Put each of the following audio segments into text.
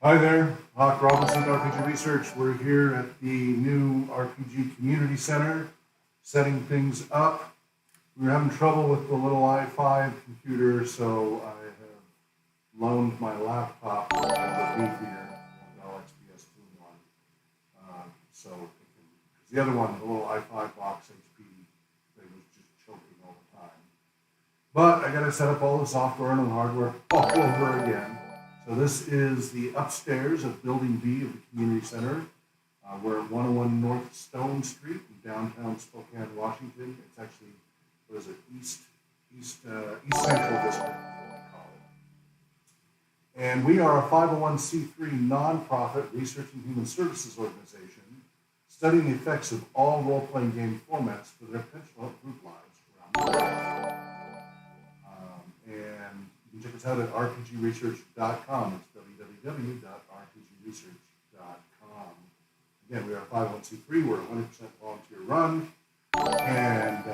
Hi there, Hawk Robinson, RPG Research. We're here at the new RPG Community Center, setting things up. We were having trouble with the little i5 computer, so I have loaned my laptop to the beefier Dell XPS 2-in-1. Because the other one, the little i5 box HP, they was just choking all the time. But I got to set up all the software and the hardware all over again. So this is the upstairs of Building B of the Community Center. We're at 101 North Stone Street in downtown Spokane, Washington. It's actually, what is it, East Central District, is what they call it. And we are a 501c3 nonprofit research and human services organization studying the effects of all role-playing game formats for their potential help group lives around the world. And you can check us out at rpgresearch.com. It's www.rpgresearch.com. Again, we are a 501c3. We're 100% volunteer run. And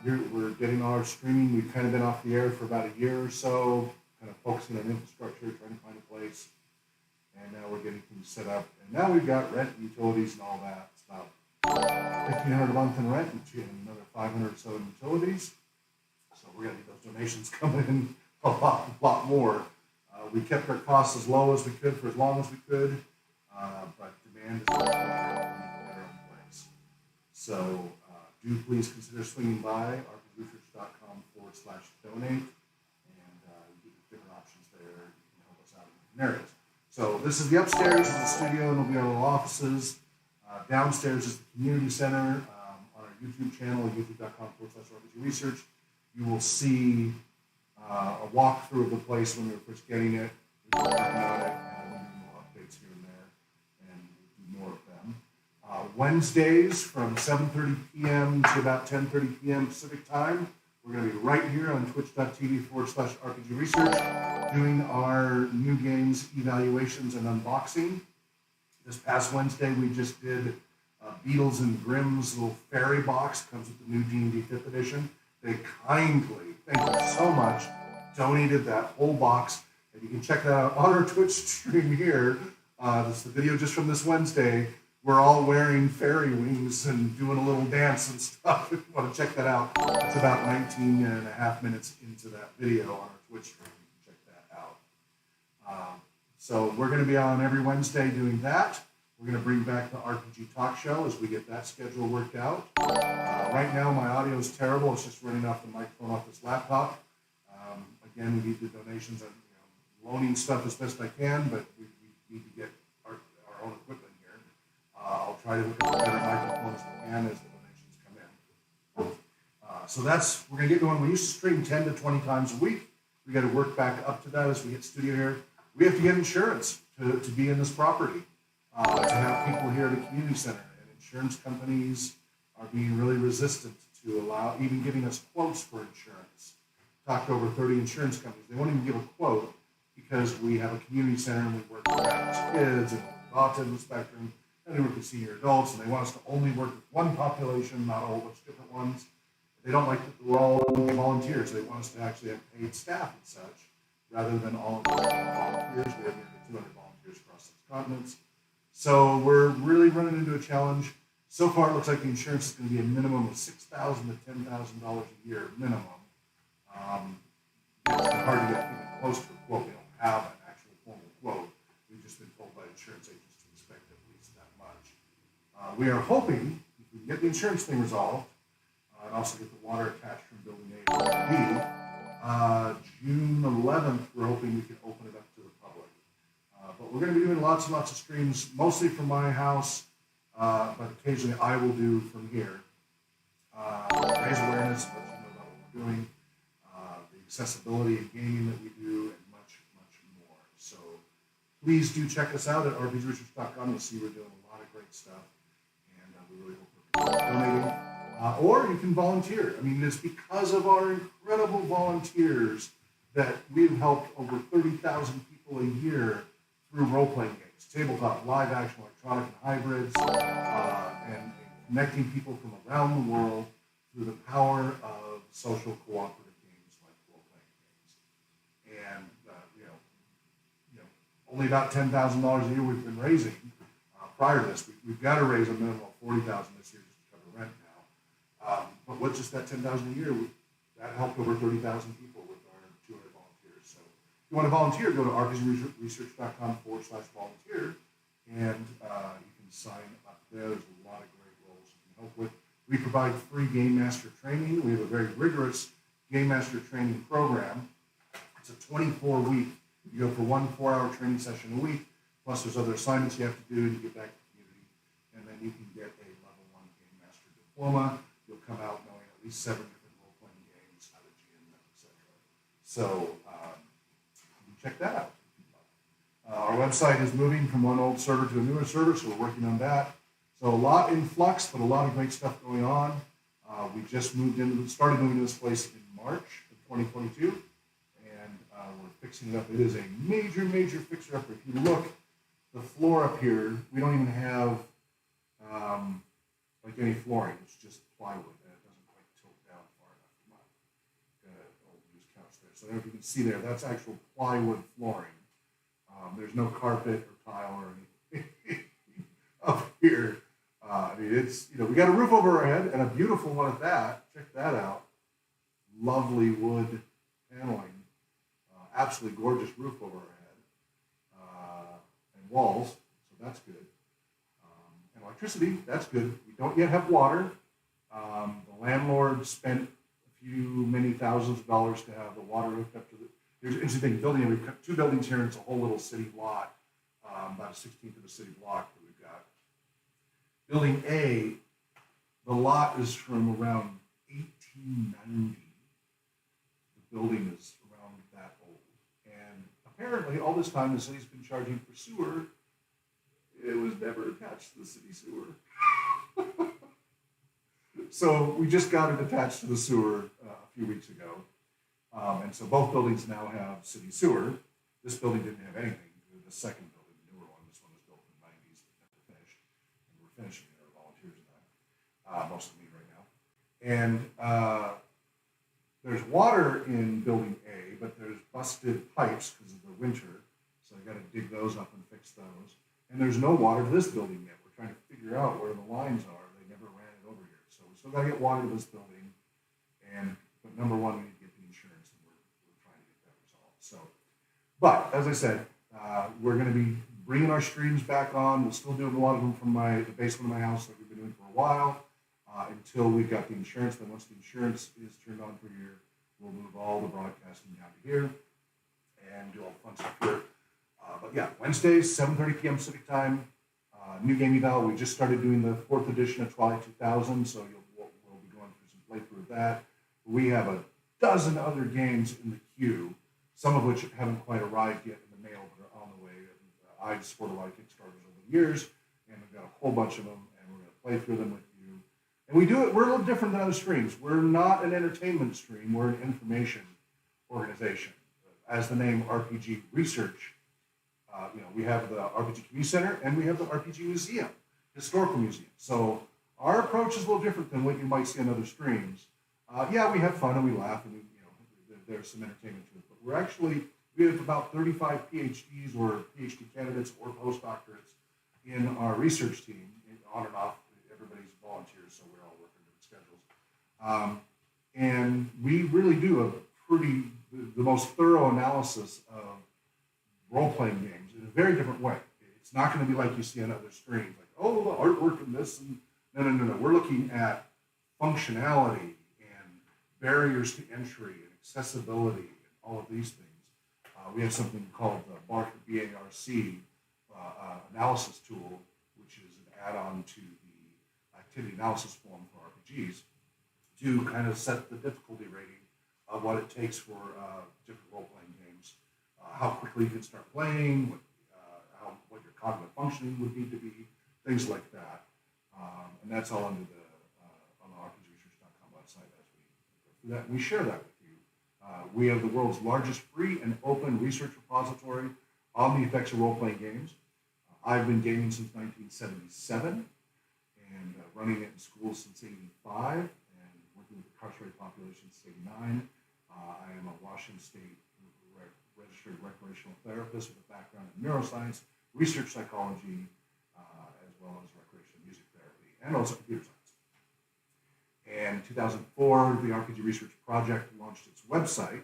we're getting our streaming. We've kind of been off the air for about a year or so, kind of focusing on infrastructure, trying to find a place. And now we're getting things set up. And now we've got rent, utilities, and all that. It's about $1,500 a month in rent and another $500 or so in utilities. So we're going to need those donations coming in a lot more. We kept our costs as low as we could for as long as we could, but demand is not in their own place. So do please consider swinging by rpgresearch.com/donate, and you get different options there. You can help us out in different areas. So this is the upstairs, is the studio, and it'll be our little offices. Downstairs is the community center. On our YouTube channel, youtube.com/rpgresearch, you will see a walkthrough of the place when we were first getting it. We've been working on it, and we'll do more updates here and there, and do more of them. Wednesdays from 7:30 p.m. to about 10:30 p.m. Pacific time, we're going to be right here on twitch.tv/rpgresearch doing our new games evaluations and unboxing. This past Wednesday, we just did Beatles and Grimm's little fairy box. Comes with the new D&D 5th edition. They kindly, thank you so much, donated that whole box. And you can check that out on our Twitch stream here. This is the video just from this Wednesday. We're all wearing fairy wings and doing a little dance and stuff. If you want to check that out, it's about 19 and a half minutes into that video on our Twitch stream. You can check that out. So we're going to be on every Wednesday doing that. We're going to bring back the RPG Talk Show as we get that schedule worked out. Right now, my audio is terrible. It's just running off the microphone off this laptop. Again, we need the donations. I'm loaning stuff as best I can, but we need to get our own equipment here. I'll try to hook up a better microphone as we can as the donations come in. So we're going to get going. We used to stream 10 to 20 times a week. We got to work back up to that as we get studio here. We have to get insurance to be in this property, to have people here at a community center. And insurance companies are being really resistant to allow, even giving us quotes for insurance. Talked to over 30 insurance companies. They won't even give a quote because we have a community center and we work with kids and with autism spectrum, and we work with senior adults, and they want us to only work with one population, not a whole bunch of different ones. They don't like that we're all volunteers. They want us to actually have paid staff and such, rather than all of us being volunteers. We have nearly 200 volunteers across 6 continents. So we're really running into a challenge. So far, it looks like the insurance is going to be a minimum of $6,000 to $10,000 a year minimum. It's hard to get even close to a quote. We don't have an actual formal quote. We've just been told by insurance agents to expect at least that much. We are hoping, if we can get the insurance thing resolved, and also get the water attached from Building A to Building B, June 11th, we're hoping we can open it up to the public. But we're going to be doing lots and lots of streams, mostly from my house, but occasionally I will do from here. Raise awareness, let you know about what we're doing, the accessibility of gaming that we do, and much, much more. So please do check us out at rpgresearch.com. You'll see we're doing a lot of great stuff, and we really hope we're donating. Or you can volunteer. I mean, it's because of our incredible volunteers that we've helped over 30,000 people a year through role-playing games, tabletop, live-action, electronic, and hybrids, and connecting people from around the world through the power of social cooperative games like role-playing games. And only about $10,000 a year we've been raising prior to this. We've got to raise a minimum of $40,000 this year just to cover rent now. But with just that $10,000 a year, that helped over 30,000 people with our 200 volunteers. So if you want to volunteer, go to rpgresearch.com/volunteer, and you can sign up there. There's a lot of great roles you can help with. We provide free Game Master training. We have a very rigorous Game Master training program. It's a 24-week. You go for 1 4-hour training session a week, plus there's other assignments you have to do to get back to the community, and then you can get a level 1 Game Master diploma. You'll come out knowing at least 7 different role-playing games, how to GM them, etc. So you can check that out. Our website is moving from one old server to a newer server, so we're working on that. So a lot in flux, but a lot of great stuff going on. We just started moving to this place in March of 2022, and we're fixing it up. It is a major, major fixer-upper. If you look, the floor up here, we don't even have like any flooring. It's just plywood, and it doesn't quite tilt down far enough. Come on, got an old used couch there. So if you can see there, that's actual plywood flooring. There's no carpet or tile or anything up here. I mean, it's, we got a roof over our head and a beautiful one at that. Check that out. Lovely wood paneling. Absolutely gorgeous roof over our head. And walls, so that's good. And electricity, that's good. We don't yet have water. The landlord spent many thousands of dollars to have the water hooked up to There's an interesting building. We've got 2 buildings here. It's a whole little city block, about a 16th of a city block that we've got. Building A, the lot is from around 1890. The building is around that old. And apparently, all this time, the city's been charging for sewer. It was never attached to the city sewer. So we just got it attached to the sewer a few weeks ago. And so both buildings now have city sewer. This building didn't have anything. The second building, the newer one, this one was built in the 90s, but never finished. And we're finishing it, our volunteers and that, mostly me right now. And there's water in building A, but there's busted pipes because of the winter. So I got to dig those up and fix those. And there's no water to this building yet. We're trying to figure out where the lines are. They never ran it over here. So we still got to get water to this building. But number one, we need to get the insurance, and we're trying to get that resolved. So, but as I said, we're going to be bringing our streams back on. We'll still do a lot of them from the basement of my house like we've been doing for a while until we've got the insurance. Then once the insurance is turned on for a year, we'll move all the broadcasting down to here and do all the fun stuff here. But yeah, Wednesdays, 7:30 p.m. Pacific time. New Game Eval. We just started doing the 4th edition of Twilight 2000, so we'll be going through some playthrough of that. We have a dozen other games in the queue, some of which haven't quite arrived yet in the mail, but are on the way. I've supported a lot of Kickstarters over the years, and we've got a whole bunch of them, and we're going to play through them with you. And we do it, we're a little different than other streams. We're not an entertainment stream, we're an information organization. As the name RPG Research, we have the RPG Community Center, and we have the RPG Museum, Historical Museum. So our approach is a little different than what you might see on other streams. We have fun and we laugh, and there's some entertainment to it. But we have about 35 PhDs or PhD candidates or postdoctorates in our research team, on and off. Everybody's volunteers, so we're all working different schedules. And we really do the most thorough analysis of role-playing games in a very different way. It's not going to be like you see on other streams, like, oh, the artwork and this, and no. We're looking at functionality and barriers to entry and accessibility and all of these things. We have something called the BARC, B-A-R-C analysis tool, which is an add-on to the activity analysis form for RPGs to kind of set the difficulty rating of what it takes for different role-playing games, how quickly you can start playing, what your cognitive functioning would need to be, things like that. And that's all under on the RPGresearch.com website as we go through that. And we share that with you. We have the world's largest free and open research repository on the effects of role-playing games. I've been gaming since 1977 and running it in schools since 85 and working with the incarcerated population since 89. I am a Washington State registered recreational therapist with a background in neuroscience, research psychology, as well as recreational music therapy, and also computer science. And in 2004, the RPG Research Project launched its website.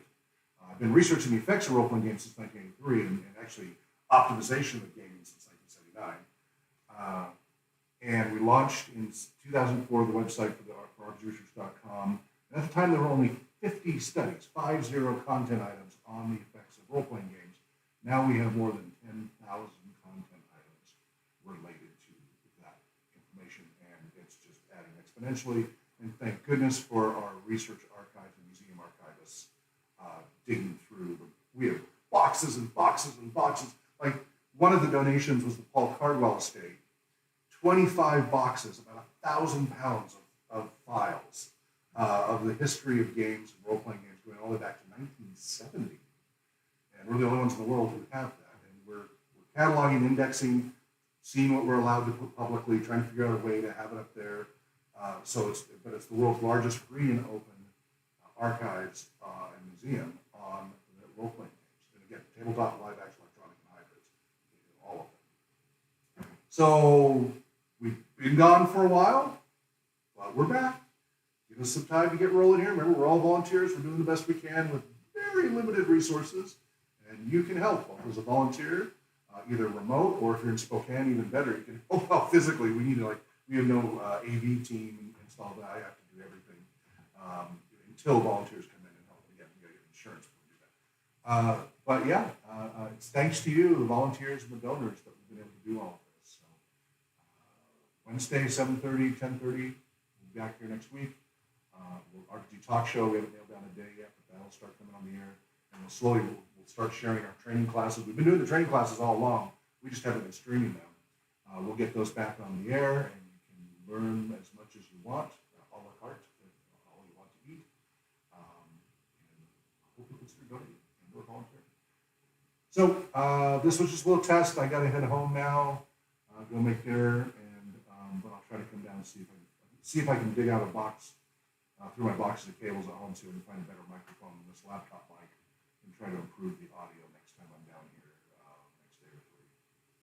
I've been researching the effects of role-playing games since 1983, and actually optimization of gaming since 1979. And we launched in 2004 the website for RPGresearch.com. And at the time, there were only 50 studies, 50 content items on the effects of role-playing games. Now we have more than 10,000 content items related to that information, and it's just adding exponentially. And thank goodness for our research archives and museum archivists digging through. We have boxes and boxes and boxes. Like, one of the donations was the Paul Cardwell estate. 25 boxes, about 1,000 pounds of files of the history of games and role-playing games going all the way back to 1970. And we're the only ones in the world who have that. And we're cataloging, indexing, seeing what we're allowed to put publicly, trying to figure out a way to have it up there. But it's the world's largest free and open archives and museum on the role-playing games. And again, tabletop, live action, electronic, and hybrids, all of them. So we've been gone for a while, but we're back. Give us some time to get rolling here. Remember, we're all volunteers. We're doing the best we can with very limited resources, and you can help as a volunteer, either remote or if you're in Spokane, even better, you can help out physically. We have no AV team installed. I have to do everything until volunteers come in and help. Again, we got to get insurance to do that. But yeah, it's thanks to you, the volunteers and the donors, that we've been able to do all of this. So Wednesday, 7:30, 10:30, we'll be back here next week. RPG Talk Show, we haven't nailed down a day yet, but that'll start coming on the air. And we'll start sharing our training classes. We've been doing the training classes all along. We just haven't been streaming them. We'll get those back on the air, and you can learn as much as you want, a la carte, all you want to eat. And I hope you consider donating and volunteering. So this was just a little test. I got to head home now, go make dinner, and but I'll try to come down and see if I can dig out a box through my boxes of cables at home, see if I can find a better microphone than this laptop mic, and try to improve the audio next time I'm down here.